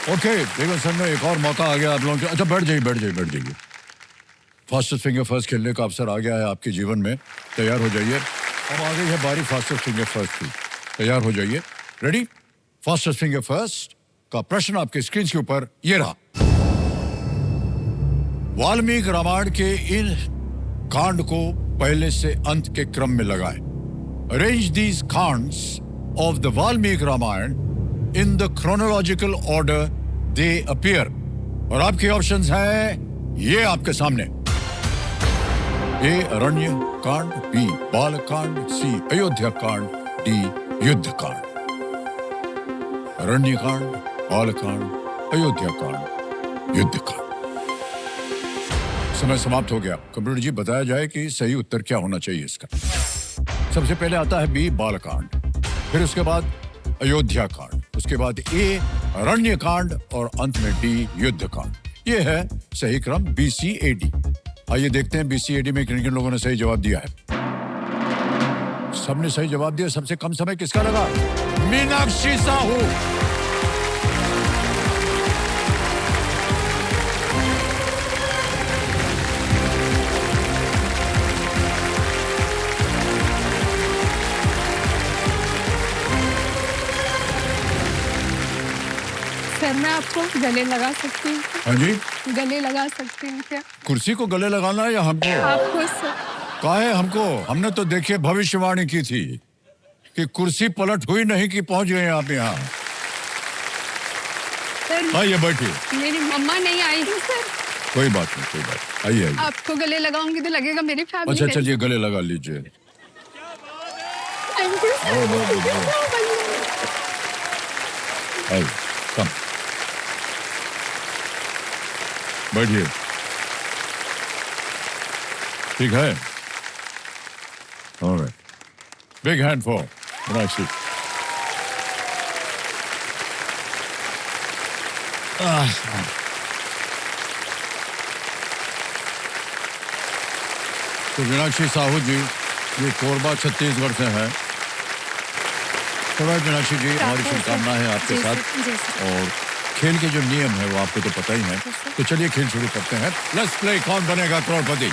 Okay देखो sir में एक और मौका आ गया आप लोगों के। अच्छा बैठ जाइए। फास्टेस्ट फिंगर फर्स्ट खेलने का अवसर आ गया है आपके जीवन में। तैयार हो जाइए। अब आ गई है बारी फास्टेस्ट फिंगर फर्स्ट की। तैयार हो जाइए। रेडी? फास्टेस्ट फिंगर फर्स्ट का प्रश्न आपके स्क्रीन के ऊपर ये रहा। वाल्मीकि रामायण के इन कांड को पहले से अंत के क्रम में लगाएं। Arrange these kands of the Valmiki Ramayan in the chronological order they appear. और आपके ऑप्शंस हैं ये आपके सामने। ए अरण्य कांड, बी बाल कांड, सी अयोध्या कांड, डी युद्ध कांड। अरण्य कांड, बाल कांड, अयोध्या कांड, युद्ध कांड। समय समाप्त हो गया। कंप्यूटर जी बताया जाए कि सही उत्तर क्या होना चाहिए इसका। सबसे पहले आता है बी बाल कांड, फिर उसके बाद अयोध्या कांड, उसके बाद ए अरण्य कांड और अंत में डी युद्ध कांड। ये है सही क्रम BCAD। आइए देखते हैं BCAD में किन किन लोगों ने सही जवाब दिया है। सबने सही जवाब दिया। सबसे कम समय किसका लगा? मीनाक्षी साहू। सर मैं आपको गले लगा सकती हूँ? हाँ जी, गले लगा सकती हूँ क्या? कुर्सी को गले लगाना है या हमको? आपको सर। काहे हमको? हमने तो देखिए भविष्यवाणी की थी कि कुर्सी पलट हुई नहीं कि पहुंच गए आप यहाँ। सर आइए बैठिए। मेरी मम्मा नहीं आई है सर। कोई बात नहीं। आइए। आपको गले लगाऊंगी तो लगेगा मेरी फैमिली। अच्छा चलिए गले लगा लीजिए। Thank you sir. आइए कम बैठिए। ठीक है। Alright, big hand for Meenakshi. तो मीनाक्षी साहू जी ये कोरबा छत्तीसगढ़ से है। मीनाक्षी जी हमारी शुभकामनाएं हैं आपके साथ। और खेल के जो नियम है वो आपको तो पता ही है। तो चलिए खेल शुरू करते हैं। लेट्स प्ले कौन बनेगा करोड़पति।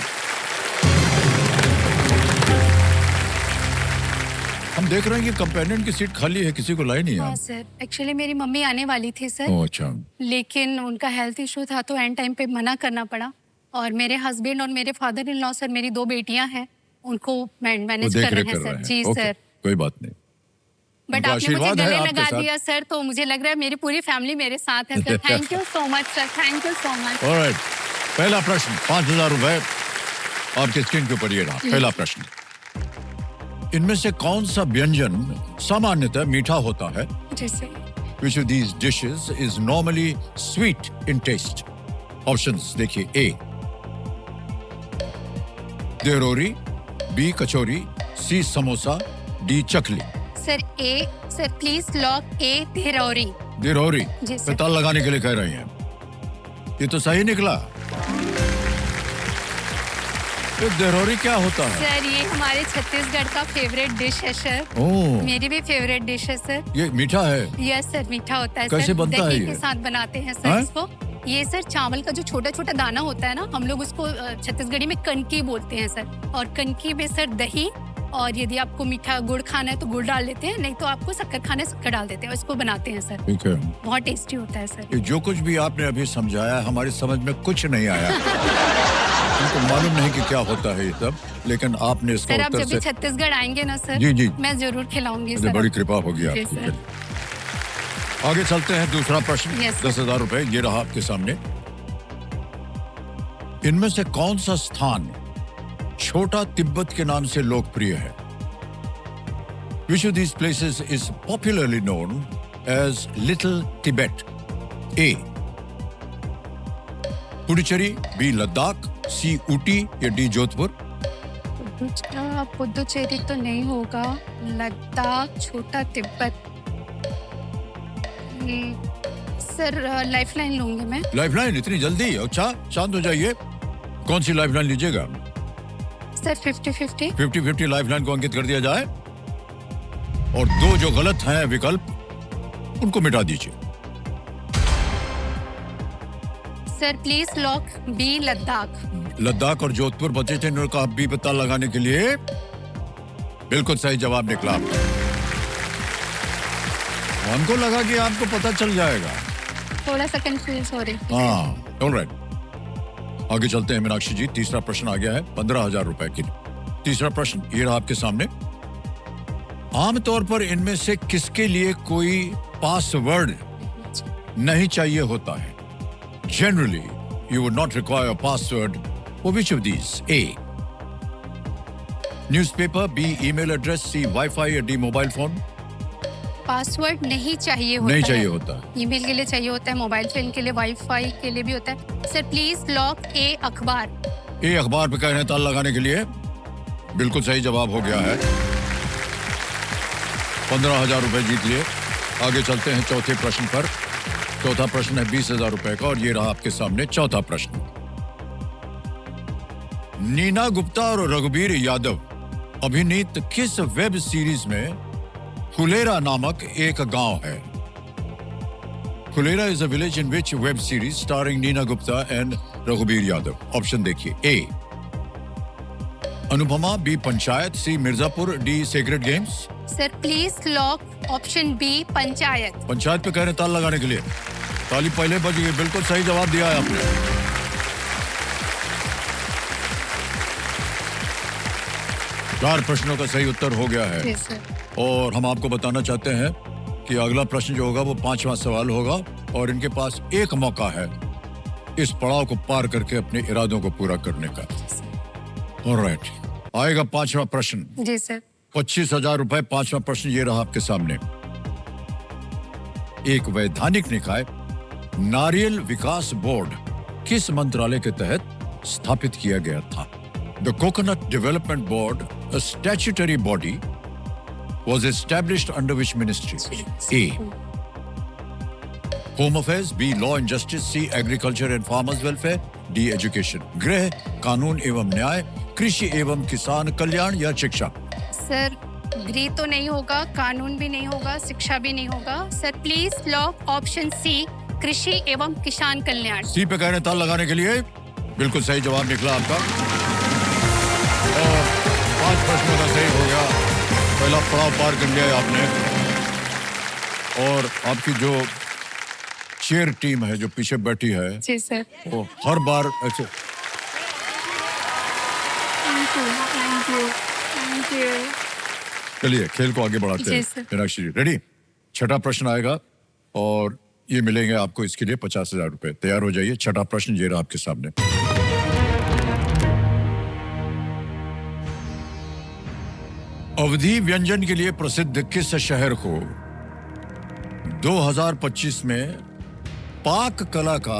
हम देख रहे हैं कि कंपेनियन की सीट खाली है, किसी को लाई नहीं है। हाँ सर, एक्चुअली मेरी मम्मी आने वाली थी सर। ओह अच्छा। लेकिन उनका हेल्थ इशू था तो एंड टाइम पे मना करना पड़ा। और मेरे हस्बैंड और मेरे फादर इन लॉ सर, मेरी 2 बेटियां हैं, उनको मैनेज कर रहे हैं सर। जी सर। कोई बात नहीं। बट आपने मुझे गले लगा दिया सर, तो मुझे लग रहा है मेरी पूरी फैमिली मेरे साथ है sir. Thank you so much sir, thank you so much. Alright, पहला प्रश्न 5000 रुपए आपके स्क्रीन के ऊपर ये रहा। पहला प्रश्न, इनमें से कौन सा व्यंजन सामान्यतः मीठा होता है? जी sir. Which of these dishes is normally sweet in taste? Options देखिए। A dehrori, B kachori, C samosa, D chakli. Sir A, sir please lock A dehrori. Dehrori जी सर। ताल लगाने के लिए कह रही हैं। ये तो सही निकला। तो देहरोरी क्या होता है? सर ये हमारे छत्तीसगढ़ का फेवरेट डिश है सर। ओह, मेरी भी फेवरेट डिश है सर। ये मीठा है? यस सर, मीठा होता है। कैसे सर बनता है दही ये? के साथ बनाते हैं सर हाँ? इसको। ये सर चावल का जो छोटा छोटा दाना होता है ना, हम लोग उसको छत्तीसगढ़ी में कनकी बोलते हैं सर। और कनकी में सर दही, और यदि आपको मीठा गुड़ खाना है तो गुड़ डाल देते हैं, नहीं तो आपको शक्कर खाना है शक्कर डाल देते हैं, इसको बनाते हैं सर। ठीक है। बहुत टेस्टी होता है सर। ये जो कुछ भी आपने अभी समझाया हमारी समझ में कुछ नहीं आया। हमको मालूम नहीं कि क्या होता है ये सब, लेकिन आपने इसका सर आप उत्तर जब भी छत्तीसगढ़ आएंगे ना सर, जी जी, मैं जरूर खिलाऊंगी मुझे सर। बड़ी कृपा होगी जी आपकी। सर। आगे चलते हैं। दूसरा प्रश्न Yes, 10,000 रुपए ये रहा आपके सामने। इनमें से कौन सा स्थान छोटा तिब्बत के नाम से लोकप्रिय है? Which of these places is popularly known as Little Tibet? A Puducherry, B Ladakh, C Ooty या D जोधपुर? पुडुचेरी तो नहीं होगा, लद्दाख, छोटा तिब्बत। सर लाइफलाइन लूंगी मैं। लाइफलाइन इतनी जल्दी? अच्छा शांत हो जाइए। कौन सी लाइफलाइन लीजिएगा? सर 50-50। 50-50 लाइफलाइन को अंकित कर दिया जाए और 2 जो गलत हैं विकल्प उनको मिटा दीजिए। Sir please lock B Ladakh. Ladakh और जोधपुर बचे थे, इन्होंने कहा बी पता लगाने के लिए। बिल्कुल सही जवाब निकला आपका। हमको लगा कि आपको पता चल जाएगा। थोड़ा सा कंफ्यूज हो रही। हाँ, ऑलराइट। आगे चलते हैं मीनाक्षी जी। तीसरा प्रश्न आ गया है 15,000 रुपए के लिए। तीसरा प्रश्न ये रहा आपके सामने। आमतौर पर इनमें से किसके लिए कोई पासवर्ड नहीं चाहिए होता है? Generally you would not require a password for which of these? A. Newspaper. B. Email address. C. Wi-Fi. or D. Mobile phone. Password नहीं चाहिए होता नहीं है। चाहिए होता। ईमेल के लिए चाहिए होता है, मोबाइल फोन के लिए, वाईफाई के लिए भी होता है। सर प्लीज लॉक ए अखबार। ए अखबार पे कहने ताला लगाने के लिए बिल्कुल सही जवाब हो गया है। 15,000 रुपए जीत लिए। आगे चलते हैं चौथे प्रश्न पर। चौथा प्रश्न है 20,000 रुपए का और ये रहा आपके सामने चौथा प्रश्न। नीना गुप्ता और रघुबीर यादव अभिनीत किस वेब सीरीज में फुलेरा नामक एक गांव है? Phulera is a village in which web series starring Neena Gupta and Raghubir Yadav. Option देखिए। A Anupama, B Panchayat, C Mirzapur, D sacred games. Sir please lock option B Panchayat. Panchayat पे कह रहे ताल लगाने के लिए। ताली पहले बज गई। बिल्कुल सही जवाब दिया है आपने। चार प्रश्नों का सही उत्तर हो गया है। Yes, sir. और हम आपको बताना चाहते हैं कि अगला प्रश्न जो होगा वो 5वां सवाल होगा और इनके पास एक मौका है इस पड़ाव को पार करके अपने इरादों को पूरा करने का। ऑलराइट, आएगा 5वां प्रश्न। जी सर। 25,000 रुपए। 5वां प्रश्न ये रहा आपके सामने। एक वैधानिक निकाय नारियल विकास बोर्ड किस मंत्रालय के तहत स्थापित किया गया था? The coconut development board, a statutory body, was established under which ministry? A. Home Affairs. B. Law and Justice. C. Agriculture and Farmers Welfare. D. Education. गृह, कानून एवं न्याय, कृषि एवं किसान कल्याण या शिक्षा। सर गृह तो नहीं होगा, कानून भी नहीं होगा, शिक्षा भी नहीं होगा। Sir please lock option C कृषि एवं किसान कल्याण। सी पे कह रहे ताल लगाने के लिए। बिल्कुल सही जवाब निकला आपका और 5 प्रश्नों का सही हो गया। पहला पड़ाव पार कर लिया है आपने। और आपकी जो चेयर टीम है जो पीछे बैठी है जी सर। वो हर बार ऐसे। Thank you thank you thank you. चलिए खेल को आगे बढ़ाते जी, हैं। सर। मीनाक्षी जी रेडी? छठा प्रश्न आएगा और ये मिलेंगे आपको इसके लिए 50,000 रुपए। तैयार हो जाइए। छठा प्रश्न ये रहा आपके सामने। अवधी व्यंजन के लिए प्रसिद्ध किस शहर को 2025 में पाक कला का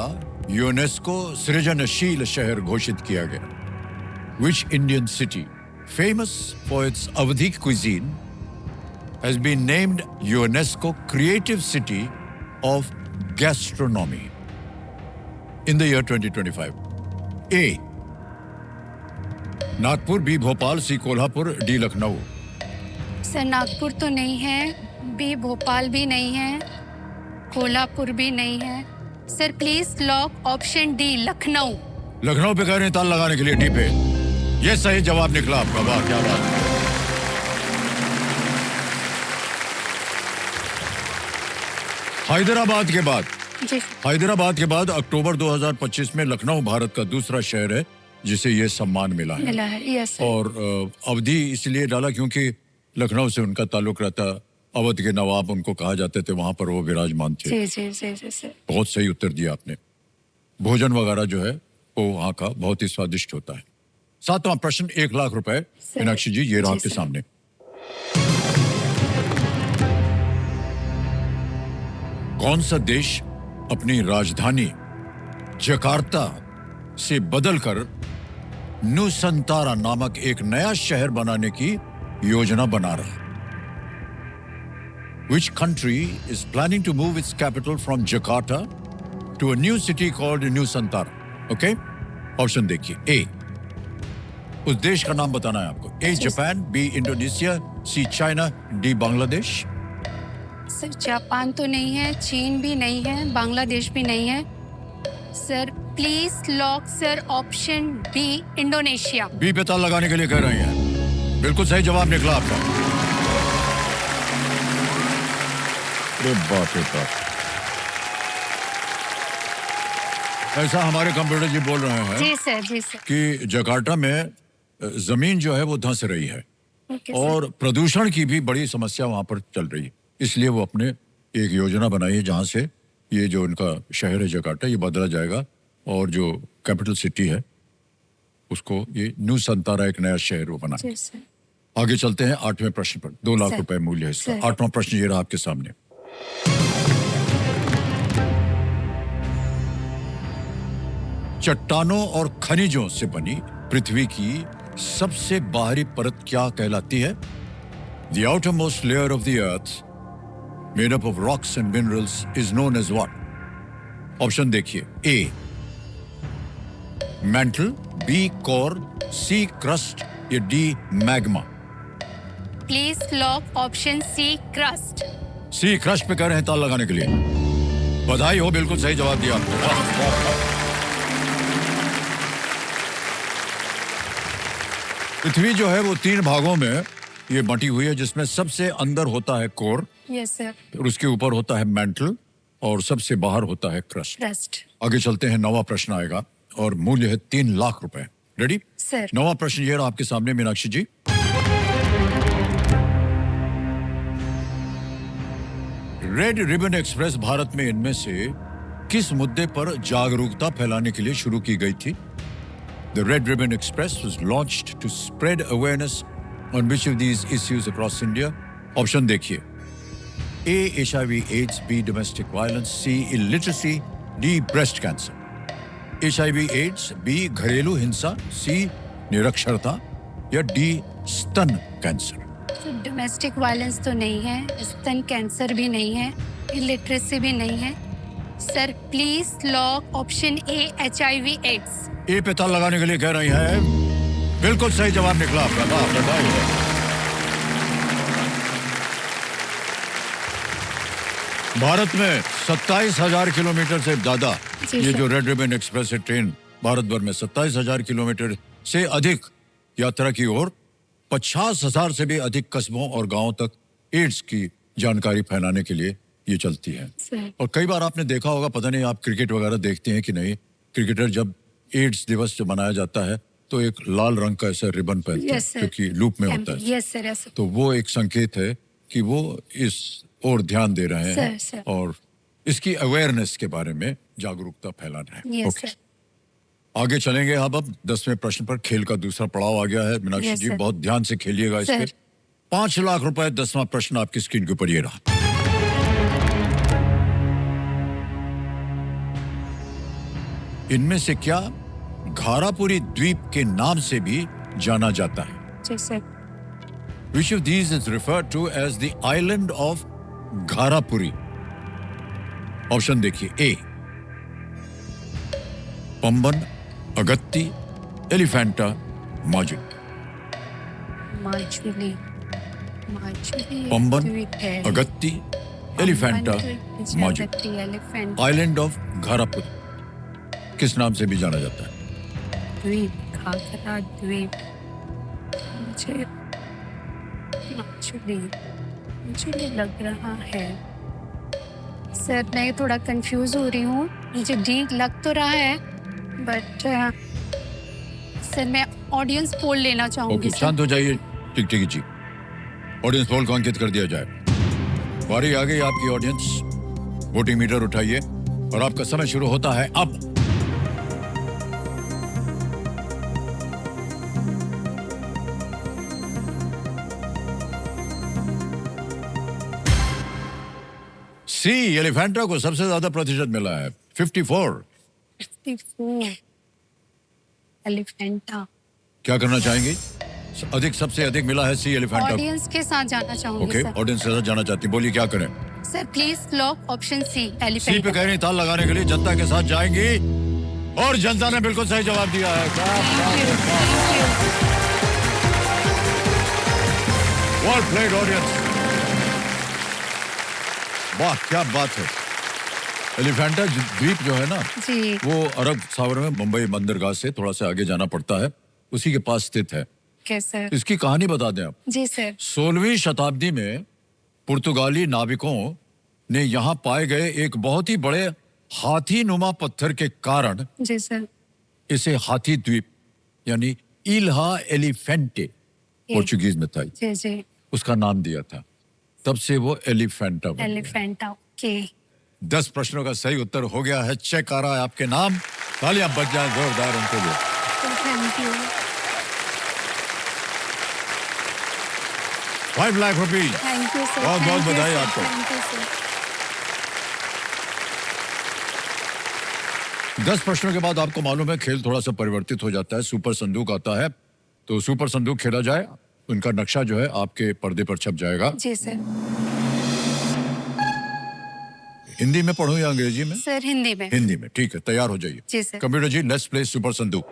यूनेस्को सृजनशील शहर घोषित किया गया? Which Indian city, famous for its Awadhi cuisine, has been named UNESCO Creative City of Gastronomy in the year 2025? A. Nagpur, B. Bhopal, C. Kolhapur, D. Lucknow. Sir Nagpur तो नहीं है, बी भोपाल भी नहीं है, कोल्हापुर भी नहीं है। Sir please lock option D Lucknow. Lucknow पे कह रहे हैं ताल लगाने के लिए। डी पे ये सही जवाब निकला आपका। वाह क्या बात है। हैदराबाद के बाद जी हैदराबाद के बाद अक्टूबर 2025 में लखनऊ भारत का दूसरा शहर है जिसे ये सम्मान मिला है। मिला है। Yes sir. और अवधि इसलिए डाला क्योंकि लखनऊ से उनका ताल्लुक रहता। अवध के नवाब उनको कहा जाते थे, वहां पर वो विराजमान थे। जी जी जी जी सर। बहुत सही उत्तर दिया आपने। भोजन वगैरह जो है वो वहाँ का बहुत ही स्वादिष्ट होता है। 7वां प्रश्न 1 लाख रुपए। मीनाक्षी जी ये रहा आपके सामने। कौन सा देश अपनी राजधानी जकार्ता से बदलकर नुसंतारा नामक एक नया शहर बनाने की योजना बना रहा? Which country is planning to move its capital from Jakarta to a new city called Nusantara? Okay? Option देखिए। ए उस देश का नाम बताना है आपको। A Japan, B Indonesia, C China, D Bangladesh. Sir Japan तो नहीं है, चीन भी नहीं है, बांग्लादेश भी नहीं है। Sir please lock sir option B Indonesia. B पे ताला लगाने के लिए कह रही हैं। बिल्कुल सही जवाब निकला आपका। अरे बाप रे बाप। ऐसा हमारे कंप्यूटर जी बोल रहे हैं जी सर, जी सर। कि जकार्ता में जमीन जो है वो धंस रही है ओके सर। और प्रदूषण की भी बड़ी समस्या वहां पर चल रही है। इसलिए वो अपने एक योजना बनाई है जहां से ये जो उनका शहर है जकार्ता ये बदला जाएगा और जो कैपिटल सिटी है उसको ये न्यू संतारा एक नया शहर वो बना। जी सर। आगे चलते हैं 8वें प्रश्न पर। 2 लाख सर। रुपए मूल्य है इसका। सर। 8वां प्रश्न ये रहा आपके सामने। चट्टानों और खनिजों से बनी पृथ्वी की सबसे बाहरी परत क्या कहलाती है? The outermost layer of the earth made up of rocks and minerals is known as what? Option देखिए। A mantle, B core, C crust या D magma। Please lock option C crust. C crust पे कह रहे हैं ताल लगाने के लिए। बधाई हो, बिल्कुल सही जवाब दिया आपने। वाह। पृथ्वी जो है वो 3 भागों में ये बटी हुई है जिसमें सबसे अंदर होता है कोर, यस सर। फिर उसके ऊपर होता है मेंटल और सबसे बाहर होता है क्रस्ट। क्रस्ट। आगे चलते हैं। 9वां प्रश्न आएगा और मूल्य है 3 लाख रुपए। रेडी? सर। 9वां प्रश्न ये रहा आपके सामने मीनाक्षी जी। रेड रिबन एक्सप्रेस भारत में इनमें से किस मुद्दे पर जागरूकता फैलाने के लिए शुरू की गई थी? The Red Ribbon Express was launched to spread awareness on which of these issues across India? Option देखिए। A. HIV/AIDS, B. Domestic violence, C. Illiteracy, D. Breast cancer। HIV/AIDS, B. घरेलू हिंसा, C. निरक्षरता या D. स्तन cancer. Domestic violence तो नहीं है, स्तन कैंसर भी नहीं है, इलिटरेसी भी नहीं है। Sir please lock option A HIV/AIDS। ए पे ताल लगाने के लिए कह रही है। बिल्कुल सही जवाब निकला आपका। वाह, बधाई हो। भारत में 27,000 किलोमीटर से ज्यादा ये जो रेड रिबन एक्सप्रेस है ट्रेन भारत भर में 27,000 किलोमीटर से अधिक यात्रा की ओर 50,000 से भी अधिक कस्बों और गांवों तक एड्स की जानकारी फैलाने के लिए ये चलती है। और कई बार आपने देखा होगा, पता नहीं आप क्रिकेट वगैरह देखते हैं कि नहीं, क्रिकेटर जब एड्स दिवस जो मनाया जाता है तो एक लाल रंग का ऐसा रिबन पहनते हैं क्योंकि लूप में होता है। Yes sir. तो वो एक संकेत है कि वो इस ओर ध्यान दे रहे हैं सर। और इसकी अवेयरनेस के बारे में जागरूकता फैला रहे हैं। Yes sir. आगे चलेंगे। अब 10वें प्रश्न पर खेल का दूसरा पड़ाव आ गया है। मीनाक्षी जी बहुत ध्यान से खेलिएगा इस पे। 5 लाख रुपए। 10वां प्रश्न आपकी स्क्रीन के ऊपर ये रहा। इनमें से क्या घारापुरी द्वीप के नाम से भी जाना जाता है? जी sir. Which of these is referred to as the island of Gharapuri? Option देखिए। ए पंबन, अगत्ती, एलिफेंटा, माजुली। माजुली। पंबन, अगत्ती, एलिफेंटा, माजुली। आइलैंड ऑफ घारापुरी किस नाम से भी जाना जाता है? द्वीप, घाघरा द्वीप। मुझे माजुली लग रहा है सर। मैं थोड़ा कंफ्यूज हो रही हूँ, मुझे डी लग तो रहा है बट सर मैं ऑडियंस पोल लेना चाहूंगी। शांत हो जाइए। टिक जी, ऑडियंस पोल को अंकित कर दिया जाए। बारी आ गई आपकी। ऑडियंस वोटिंग मीटर उठाइए और आपका समय शुरू होता है अब। सी एलिफेंटा को सबसे ज्यादा प्रतिशत मिला है 54। एलिफेंटा। क्या करना चाहेंगे? अधिक सबसे अधिक मिला है सी एलिफेंटा। ऑडियंस के साथ जाना चाहूंगी। ओके, ऑडियंस के साथ जाना चाहती। बोलिए क्या करें? Sir please lock option C Elephanta. C पे कह रही ताल लगाने के लिए जनता के साथ जाएंगी और जनता ने बिल्कुल सही जवाब दिया है। Well played audience. वाह क्या बात है। एलिफेंटा द्वीप जो है ना, जी वो अरब सागर में मुंबई बंदरगाह से थोड़ा सा आगे जाना पड़ता है, उसी के पास स्थित है। Okay sir. इसकी कहानी बता दें आप। जी सर। 16वीं शताब्दी में पुर्तगाली नाविकों ने यहाँ पाए गए एक बहुत ही बड़े हाथी नुमा पत्थर के कारण जी सर। इसे हाथी द्वीप यानी इल्हा एलिफेंटे पोर्चुगीज में था, जी जी। उसका नाम दिया था, तब से वो एलिफेंटा बन गया। एलिफेंटा। ओके। 10 प्रश्नों का सही उत्तर हो गया है। चेक आ रहा है आपके नाम, तालियां बज जाए जोरदार उनके लिए। Thank you. 5 lakh rupees. Thank you sir. बहुत बहुत बधाई आपको। Thank you sir. 10 प्रश्नों के बाद आपको मालूम है खेल थोड़ा सा परिवर्तित हो जाता है, सुपर संदूक आता है। तो सुपर संदूक खेला जाए, उनका नक्शा जो है आपके पर्दे पर छप जाएगा। जी सर। हिंदी में पढ़ूं या अंग्रेजी में? सर हिंदी में। हिंदी में, ठीक है। तैयार हो जाइए। जी sir. Computer ji, let's play super संदूक।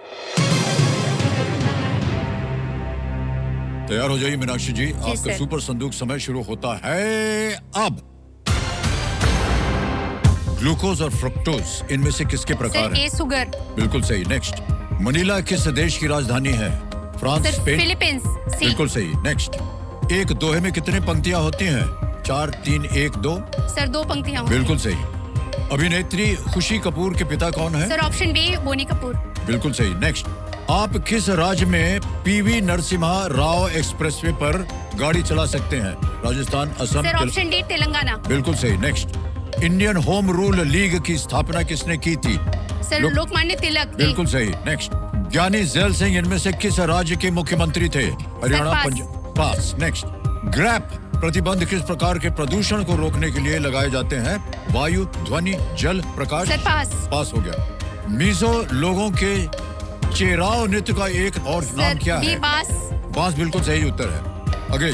तैयार हो जाइए मीनाक्षी जी, आपका सर। सुपर संदूक समय शुरू होता है अब। ग्लूकोज और फ्रुक्टोज इनमें से किसके प्रकार सर है? ए शुगर। बिल्कुल सही। नेक्स्ट, मनीला किस देश की राजधानी है? France, sir Spain? फिलीपींस। सी। बिल्कुल सही। नेक्स्ट, एक दोहे में कितने पंक्तियां होती हैं? 4, 3, 1, 2? सर 2 पंक्तियां होंगी। बिल्कुल सही। अभिनेत्री खुशी कपूर के पिता कौन है? Sir option B Boney Kapoor. बिल्कुल सही। नेक्स्ट, आप किस राज्य में पीवी नरसिम्हा राव एक्सप्रेसवे पर गाड़ी चला सकते हैं? Rajasthan, Assam, sir option D Telangana. बिल्कुल सही। Next, Indian home rule league की स्थापना किसने की थी? सर लोकमान्य तिलक। बिल्कुल सही। नेक्स्ट, ज्ञानी जैल सिंह इनमें से किस राज्य के मुख्यमंत्री थे? हरियाणा, पास। पंजाब? पास। नेक्स्ट, ग्रैप प्रतिबंध किस प्रकार के प्रदूषण को रोकने के लिए लगाए जाते हैं? वायु, ध्वनि, जल, प्रकाश? सर पास। पास हो गया। मीजो लोगों के चेराव नृत्य का एक और नाम क्या बी है? बास। बास बिल्कुल सही उत्तर है। अगले,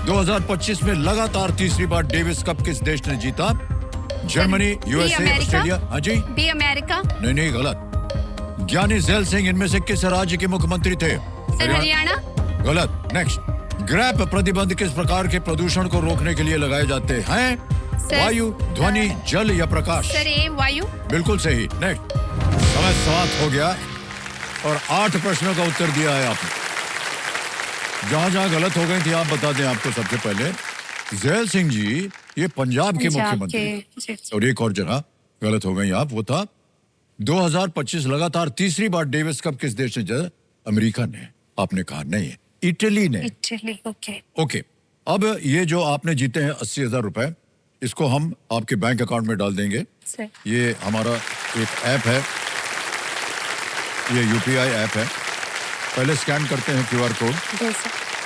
2025 में लगातार तीसरी बार डेविस कप किस देश ने जीता? Germany, USA, America. ऑस्ट्रेलिया? हाँ जी। B America. नहीं नहीं, गलत। ज्ञानी जैल सिंह इनमें से किस राज्य के मुख्यमंत्री थे? सर हरियाणा। गलत। नेक्स्ट, ग्रैप प्रतिबंध किस प्रकार के प्रदूषण को रोकने के लिए लगाए जाते हैं? वायु, ध्वनि, जल या प्रकाश? सर ए वायु। बिल्कुल सही। नेक्स्ट, समय समाप्त हो गया और 8 प्रश्नों का उत्तर दिया है आपने। जहां जहां गलत हो गई थी आप बता दें आपको। सबसे पहले, जैल सिंह जी ये पंजाब के मुख्यमंत्री, और एक और जगह गलत हो गई आप, वो था 2025 लगातार तीसरी बार डेविस कप किस देश ने जीता? अमेरिका ने। आपने कहा नहीं है, इटली ने। इटली। ओके। ओके, अब ये जो आपने जीते हैं 80,000 रुपए, इसको हम आपके बैंक अकाउंट में डाल देंगे। सर। ये हमारा एक ऐप है, ये यूपीआई ऐप है। पहले स्कैन करते हैं QR कोड,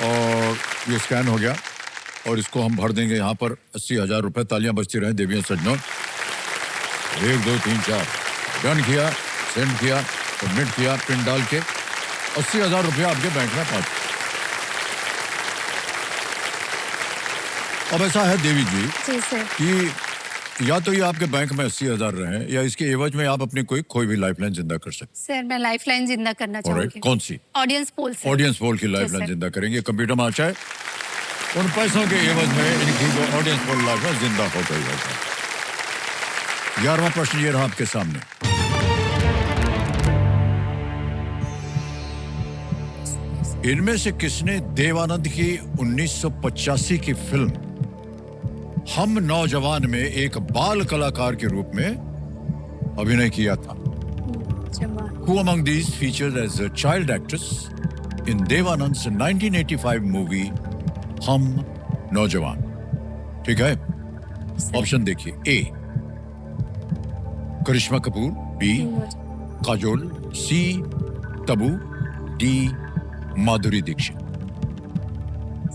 और ये स्कैन हो गया और इसको हम भर देंगे यहाँ पर 80,000 रुपए। तालियां बजती रहे देवियों सज्जनों। 1, 2, 3, 4 डन किया, सेंड किया, सबमिट किया, पिन डाल के 80,000 रुपया आपके बैंक में पहुंच। अब ऐसा है देवी जी कि या तो ये आपके बैंक में 80,000 रहे, या इसके एवज में आप अपनी कोई भी लाइफलाइन जिंदा कर सकते। सर मैं लाइफलाइन जिंदा करना चाहूंगी। कौन सी? ऑडियंस पोल से। ऑडियंस पोल की लाइफलाइन जिंदा करेंगे। कंप्यूटर में अच्छा है, उन पैसों के एवज में इनकी जो ऑडियंस पोल लाइफलाइन जिंदा हो गई है। 11वां प्रश्न ये रहा आपके सामने। इनमें से किसने देवानंद की 1985 की फिल्म हम नौजवान में एक बाल कलाकार के रूप में अभिनय किया था? Who among these featured as a child actress in Devanand's 1985 movie हम नौजवान? ठीक है, ऑप्शन देखिए। ए करिश्मा कपूर, बी काजोल, सी तबू, डी माधुरी दीक्षित।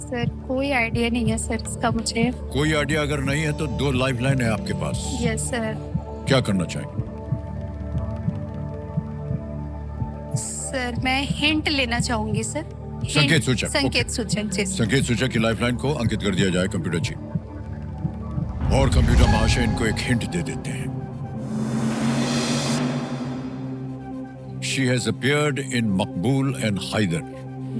सर कोई आइडिया नहीं है सर इसका मुझे। कोई आइडिया अगर नहीं है तो 2 लाइफलाइन है आपके पास। Yes sir. क्या करना चाहेंगे? सर मैं हिंट लेना चाहूंगी सर। संकेत सूचक। संकेत सूचक जी। संकेत सूचक की लाइफलाइन को अंकित कर दिया जाए कंप्यूटर जी, और कंप्यूटर महाशय इनको एक हिंट दे देते हैं। She has appeared in Maqbool and Haider.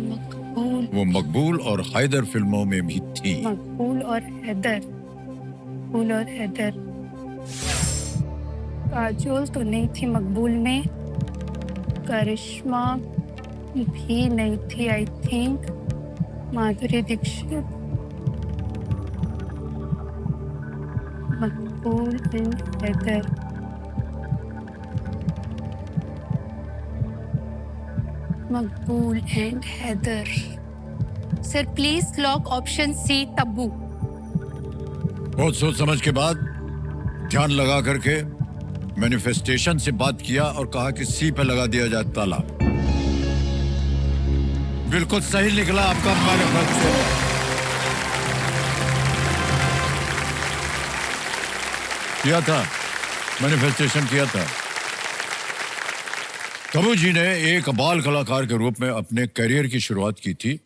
मकबूल। वो मकबूल और हैदर फिल्मों में भी थी। मकबूल और हैदर। मकबूल और हैदर। काजोल तो नहीं थी मकबूल में, करिश्मा भी नहीं थी I think, Madhuri Dixit, Maqbool and Haider. Maqbool and Haider. Sir please lock option C Tabu. बहुत सोच समझ के बाद ध्यान लगा करके मैनिफेस्टेशन से बात किया और कहा कि सी पे लगा दिया जाए ताला। बिल्कुल सही निकला आपका मैनिफेस्टेशन। किया था, मैनिफेस्टेशन किया था। तब्बू जी ने एक बाल कलाकार के रूप में अपने करियर की शुरुआत की थी।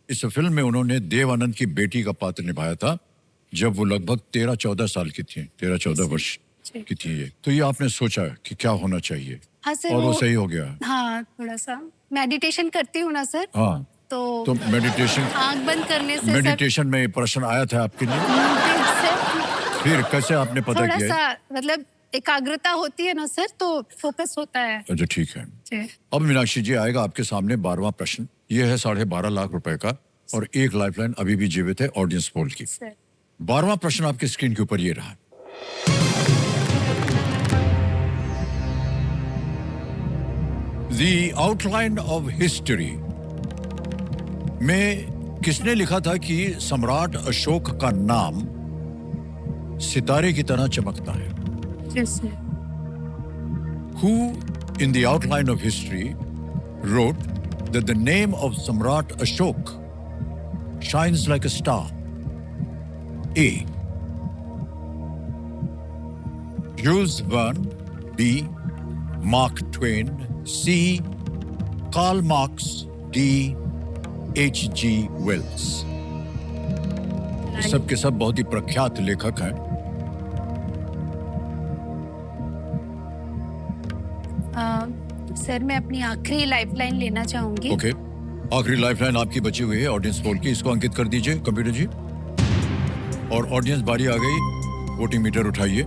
इस फिल्म में उन्होंने देव आनंद की बेटी का पात्र निभाया था जब वो लगभग 13-14 साल की थी, 13-14 वर्ष की थी ये। तो ये आपने सोचा कि क्या होना चाहिए हाँ सर, और वो सही हो गया। हाँ, थोड़ा सा मेडिटेशन करती हूँ ना सर, हाँ, तो मेडिटेशन, आंख बंद करने से मेडिटेशन में ये प्रश्न आया था आपके लिए? सर फिर कैसे आपने पता थोड़ा किया? सा मतलब एकाग्रता होती है ना सर, तो फोकस होता है। अच्छा ठीक है। जी। अब मीनाक्षी जी आएगा आपके सामने 12वां प्रश्न। ये है 12.5 लाख रुपए का और एक लाइफलाइन अभी भी जीवित है ऑडियंस पोल की। सर 12वां प्रश्न आपकी स्क्रीन के ऊपर ये रहा। The outline of history में किसने लिखा था कि सम्राट अशोक का नाम सितारे की तरह चमकता है? जी sir. Who in the outline of history wrote that the name of Samrat Ashok shines like a star? A. Jules Verne. B. Mark Twain. C. Karl Marx. D. H.G. Wells. सब के सब बहुत ही प्रख्यात लेखक हैं। सर मैं अपनी आखिरी लाइफलाइन लेना चाहूंगी। ओके, आखिरी लाइफलाइन आपकी बची हुई है ऑडियंस पोल की। इसको अंकित कर दीजिए कंप्यूटर जी। और ऑडियंस बारी आ गई, वोटिंग मीटर उठाइए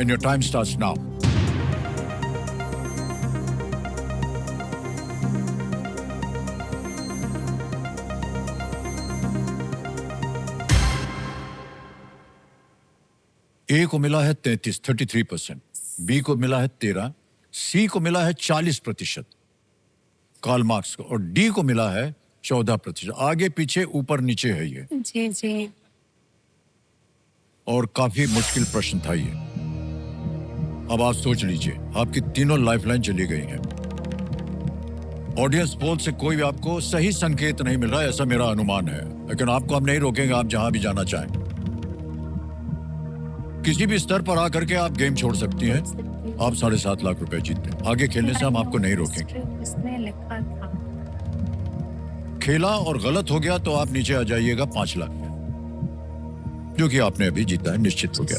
and your time starts now. A को मिला है 33%, बी को मिला है 13%, सी को मिला है 40%, कार्ल मार्क्स को, और डी को मिला है 14%। आगे पीछे ऊपर नीचे है ये, जी जी। और काफी मुश्किल प्रश्न था ये। अब आप सोच लीजिए, आपकी तीनों लाइफलाइन चली गई हैं। ऑडियंस पोल से कोई भी आपको सही संकेत नहीं मिल रहा है, ऐसा मेरा अनुमान है, लेकिन आपको हम नहीं रोकेंगे, आप जहां भी जाना चाहें। किसी भी स्तर पर आकर के आप गेम छोड़ सकती हैं। आप 7.5 लाख रुपए जीतते हैं। आगे खेलने से हम आपको नहीं रोकेंगे। इसने लिखा था। खेला और गलत हो गया तो आप नीचे आ जाइएगा 5 लाख में, जो कि आपने अभी जीता है, निश्चित हो गया।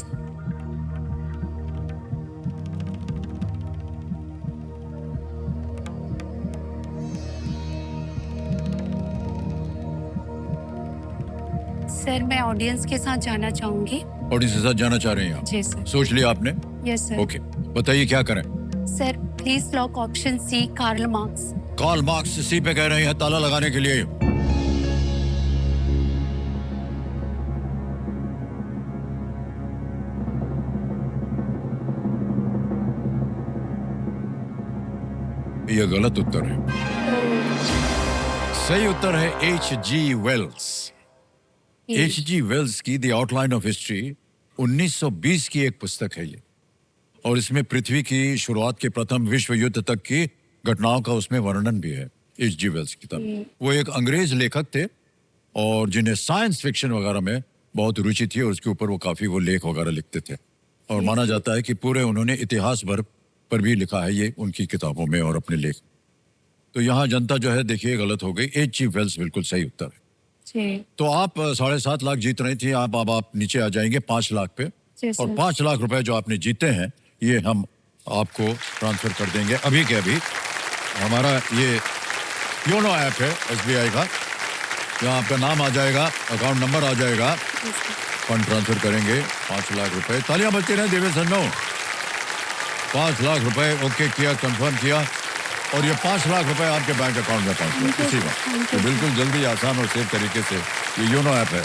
सर मैं ऑडियंस के साथ जाना चाहूंगी। ऑडियंस के साथ जाना चाह रहे हैं आप? जी सर। सोच लिया आपने? Yes sir. ओके, बताइए क्या करें। Sir please lock option C Karl Marx. Karl Marx C पे कह रहे हैं ताला लगाने के लिए। यह गलत उत्तर है। सही उत्तर है H.G. वेल्स। H.G. वेल्स की द आउटलाइन ऑफ हिस्ट्री 1920 की एक पुस्तक है ये, और इसमें पृथ्वी की शुरुआत के प्रथम विश्व युद्ध तक की घटनाओं का उसमें वर्णन भी है। H.G. वेल्स की किताब। वो एक अंग्रेज लेखक थे और जिन्हें साइंस फिक्शन वगैरह में बहुत रुचि थी, और उसके ऊपर वो काफी वो लेख वगैरह लिखते थे, और माना जाता है कि पूरे उन्होंने इतिहास भर पर भी लिखा है ये उनकी किताबों में और अपने लेख। तो यहाँ जनता जो है देखिए गलत हो गई। H.G. वेल्स बिल्कुल सही उत्तर है। जी। तो आप 7.5 लाख जीत रही थी, अब आप नीचे आ जाएंगे 5 लाख पे, जी सर। और 5 लाख रुपए जो आपने जीते हैं ये हम आपको ट्रांसफर कर देंगे अभी के अभी। हमारा ये योनो ऐप है SBI का, यहाँ आपका नाम आ जाएगा, अकाउंट नंबर आ जाएगा, फंड ट्रांसफर करेंगे 5 लाख रुपए। तालियां बजती रहे देवे सन्नो। 5 लाख रुपए ओके किया, कंफर्म किया और ये 5 लाख रुपए आपके बैंक अकाउंट में पहुंच गए इसी वक्त। तो बिल्कुल जल्दी, आसान और सेफ तरीके से ये योनो ऐप है